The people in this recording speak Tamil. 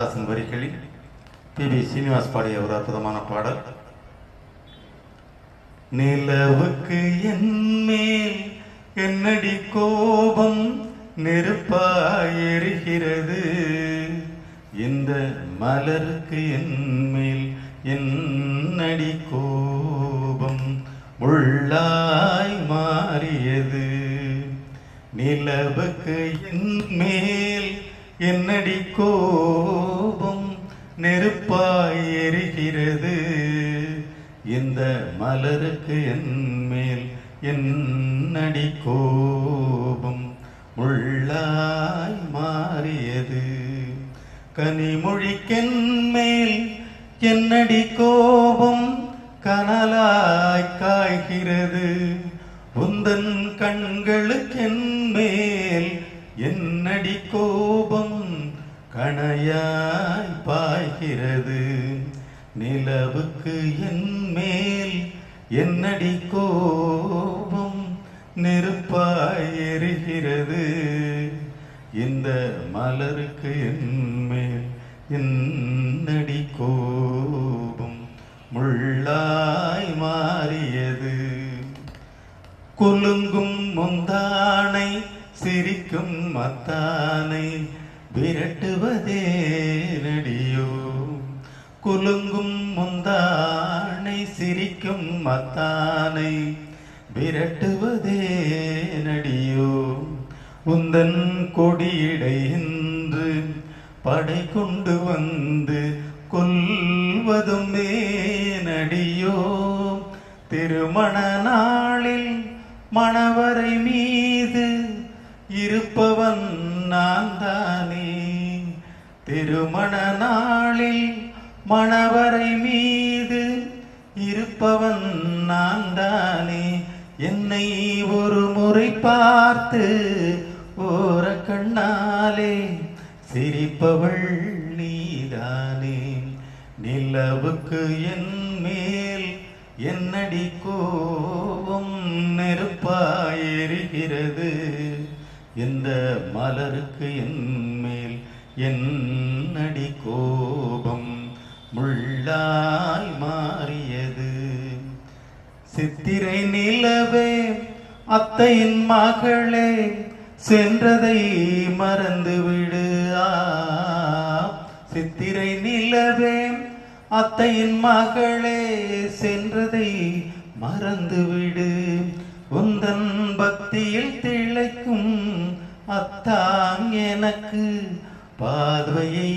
வரிகளில் பி.வி. சீனிவாஸ் பாடிய ஒரு அற்புதமான பாடல். நிலவுக்கு என்மேல் என்னடி கோபம் நெருப்பாயிருக்கிறது, இந்த மலருக்கு என்மேல் என்னடி கோபம் முள்ளாய் மாறியது. நிலவுக்கு என்மேல் என்னடி கோபம் நெருப்பாய் எரிகிறது, இந்த மலருக்கு என்மேல் என்னடி கோபம் முள்ளாய் மாறியது. கனிமொழிக்கென்மேல் என்னடி கோபம் கனலாய் காய்கிறது, உந்தன் கண்களுக்கென்மேல் என்னடி கோபம் கணையாய் பாய்கிறது. நிலவுக்கு என்மேல் என்னடி கோபம் நெருப்பாய் எரிகிறது, இந்த மலருக்கு என்மேல் என்னடி கோபம் முள்ளாய் மாறியது. குலுங்கும் முந்தானை சிரிக்கும் மத்தானை விரட்டுவதே நடியோ, குலுங்கும் முந்தானை சிரிக்கும் மத்தானை விரட்டுவதே நடியோ, உந்தன் கொடியிடை என்று படை கொண்டு வந்து கொல்வதும் நடியோ. திருமண நாளில் மணவரை மீது இருப்பவன் நான் தானே, திருமண நாளில் மணவரை மீது இருப்பவன் நான் தானே. என்னை ஒரு முறை பார்த்து ஓர கண்ணாலே சிரிப்பவள் நீதானே. நிலவுக்கு என் மேல் என்னடி கோபம் நெருப்பாய் எரிகிறது, இந்த மலருக்கு என்மேல் என்னடி கோபம் முள்ளாய் மாறியது. சித்திரை நிலவே அத்தையின் மகளே சென்றதை மறந்துவிடு. சித்திரை நிலவே அத்தையின் மகளே சென்றதை மறந்துவிடு, உந்தன் பக்தியில் திளைக்கும் அத்தான் எனக்கு பார்வையை